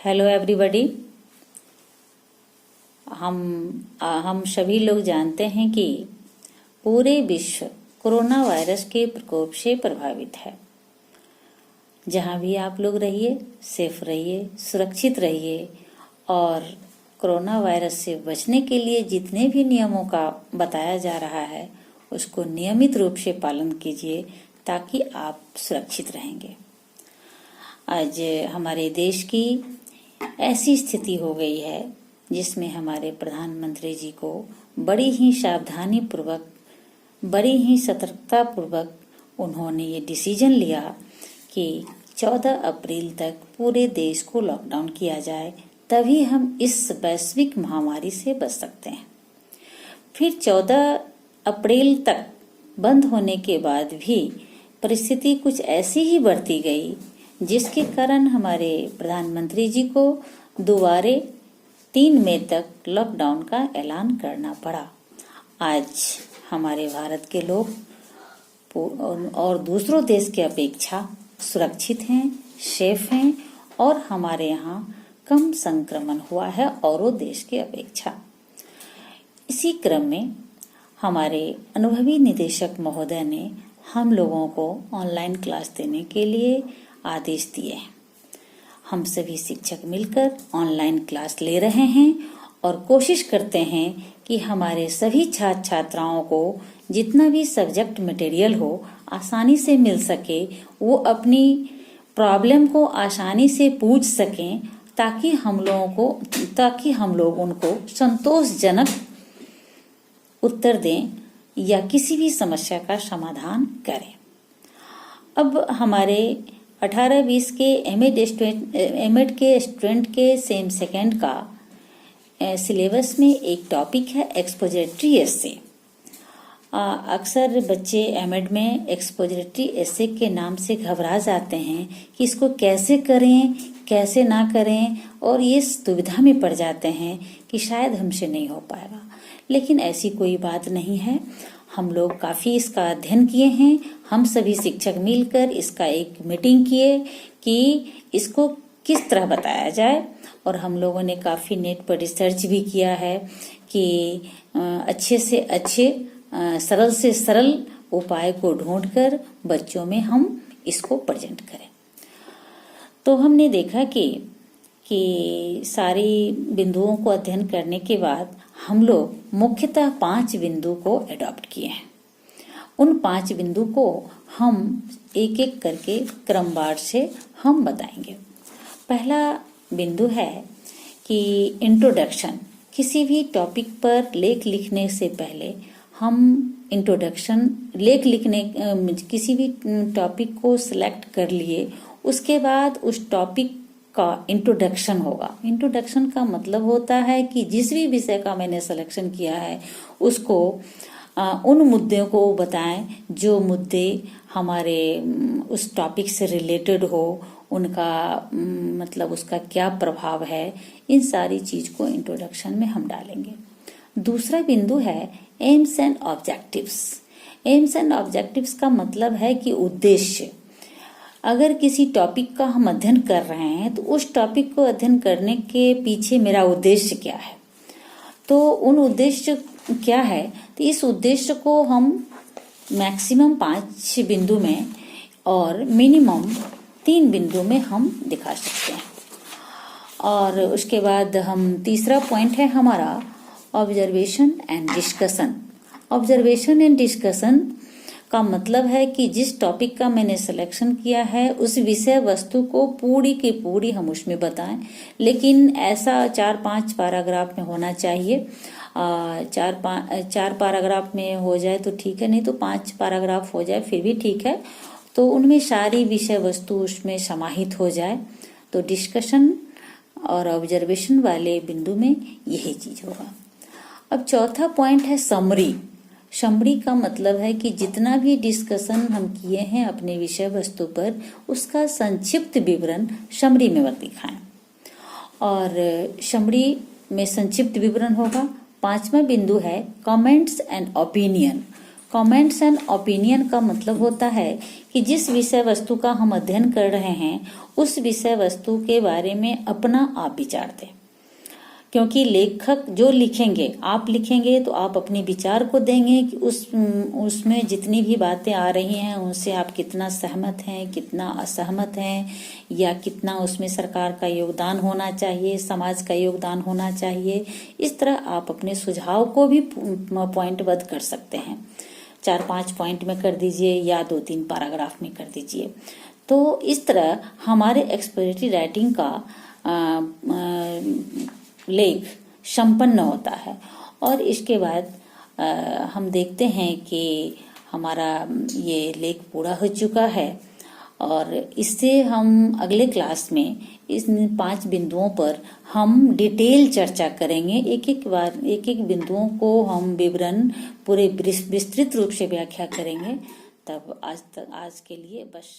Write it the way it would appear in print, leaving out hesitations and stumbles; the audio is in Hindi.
Hello everybody. हम सभी लोग जानते हैं कि पूरे विश्व कोरोना वायरस के प्रकोप से प्रभावित है। जहां भी आप लोग रहिए, सेफ रहिए, सुरक्षित रहिए और कोरोना वायरस से बचने के लिए जितने भी नियमों का बताया जा रहा है उसको नियमित रूप से पालन कीजिए ताकि आप सुरक्षित रहेंगे। आज हमारे देश की ऐसी स्थिति हो गई है जिसमें हमारे प्रधानमंत्री जी को बड़ी ही सावधानी पूर्वक, बड़ी ही सतर्कता पूर्वक उन्होंने ये डिसीजन लिया कि 14 अप्रैल तक पूरे देश को लॉकडाउन किया जाए, तभी हम इस वैश्विक महामारी से बच सकते हैं। फिर 14 अप्रैल तक बंद होने के बाद भी परिस्थिति कुछ ऐसी ही बढ़ती गई जिसके कारण हमारे प्रधानमंत्री जी को दोबारे 3 मई तक लॉकडाउन का ऐलान करना पड़ा। आज हमारे भारत के लोग और दूसरों देश की अपेक्षा सुरक्षित हैं, सेफ हैं और हमारे यहाँ कम संक्रमण हुआ है औरों देश की अपेक्षा। इसी क्रम में हमारे अनुभवी निदेशक महोदय ने हम लोगों को ऑनलाइन क्लास देने के लिए आदेश दिए हैं। हम सभी शिक्षक मिलकर ऑनलाइन क्लास ले रहे हैं और कोशिश करते हैं कि हमारे सभी छात्र छात्राओं को जितना भी सब्जेक्ट मटेरियल हो आसानी से मिल सके, वो अपनी प्रॉब्लम को आसानी से पूछ सकें ताकि हम लोग उनको संतोषजनक उत्तर दें या किसी भी समस्या का समाधान करें। अब हमारे 18-20 के एमएड के स्टूडेंट के सेम सेकेंड का सिलेबस में एक टॉपिक है एक्सपोजिटरी एसे। अक्सर बच्चे एमएड में एक्सपोजिटरी एसे के नाम से घबरा जाते हैं कि इसको कैसे करें, कैसे ना करें, और ये दुविधा में पड़ जाते हैं कि शायद हमसे नहीं हो पाएगा। लेकिन ऐसी कोई बात नहीं है। हम लोग काफ़ी इसका अध्ययन किए हैं। हम सभी शिक्षक मिलकर इसका एक मीटिंग किए कि इसको किस तरह बताया जाए, और हम लोगों ने काफ़ी नेट पर रिसर्च भी किया है कि अच्छे से अच्छे, सरल से सरल उपाय को ढूंढकर बच्चों में हम इसको प्रेजेंट करें। तो हमने देखा कि सारी बिंदुओं को अध्ययन करने के बाद हम लोग मुख्यतः 5 बिंदु को अडॉप्ट किए हैं। उन 5 बिंदु को हम एक एक करके क्रमवार से हम बताएंगे। पहला बिंदु है कि इंट्रोडक्शन। किसी भी टॉपिक पर लेख लिखने से पहले हम इंट्रोडक्शन लेख लिखने किसी भी टॉपिक को सिलेक्ट कर लिए, उसके बाद उस टॉपिक का इंट्रोडक्शन होगा। इंट्रोडक्शन का मतलब होता है कि जिस भी विषय का मैंने सिलेक्शन किया है उसको उन मुद्दों को बताएं जो मुद्दे हमारे उस टॉपिक से रिलेटेड हो, उनका मतलब उसका क्या प्रभाव है, इन सारी चीज को इंट्रोडक्शन में हम डालेंगे। दूसरा बिंदु है AIIMS and objectives. AIIMS and objectives का मतलब है कि उद्देश्य। अगर किसी टॉपिक का हम अध्ययन कर रहे हैं तो उस टॉपिक को अध्ययन करने के पीछे मेरा उद्देश्य क्या है, तो उन उद्देश्य क्या है, तो इस उद्देश्य को हम मैक्सिमम 5 बिंदु में और मिनिमम 3 बिंदु में हम दिखा सकते हैं। और उसके बाद हम तीसरा पॉइंट है हमारा observation and discussion. Observation and discussion का मतलब है कि जिस टॉपिक का मैंने सिलेक्शन किया है उस विषय वस्तु को पूरी की पूरी हम उसमें बताएं, लेकिन ऐसा 4-5 पैराग्राफ में होना चाहिए। 4 पैराग्राफ में हो जाए तो ठीक है, नहीं तो 5 पैराग्राफ हो जाए फिर भी ठीक है, तो उनमें सारी विषय वस्तु उसमें समाहित हो जाए। तो डिस्कशन और ऑब्जर्वेशन वाले बिंदु में यही चीज होगा। अब चौथा पॉइंट है समरी। समरी का मतलब है कि जितना भी डिस्कशन हम किए हैं अपने विषय वस्तु पर उसका संक्षिप्त विवरण समरी में दिखाएं, और समरी में संक्षिप्त विवरण होगा। 5वां बिंदु है comments and opinion. Comments and opinion का मतलब होता है कि जिस विषय वस्तु का हम अध्ययन कर रहे हैं उस विषय वस्तु के बारे में अपना आप विचार दें, क्योंकि लेखक जो लिखेंगे, आप लिखेंगे तो आप अपने विचार को देंगे कि उसमें जितनी भी बातें आ रही हैं उनसे आप कितना सहमत हैं, कितना असहमत हैं, या कितना उसमें सरकार का योगदान होना चाहिए, समाज का योगदान होना चाहिए। इस तरह आप अपने सुझाव को भी पॉइंटबद्ध कर सकते हैं। 4-5 पॉइंट में कर दीजिए या 2-3 पैराग्राफ में कर दीजिए। तो इस तरह हमारे एक्सप्लोरेटरी राइटिंग का लेख संपन्न होता है। और इसके बाद हम देखते हैं कि हमारा ये लेख पूरा हो चुका है और इससे हम अगले क्लास में इस 5 बिंदुओं पर हम डिटेल चर्चा करेंगे। एक एक बिंदुओं को हम विवरण पूरे विस्तृत रूप से व्याख्या करेंगे। तब आज के लिए बस।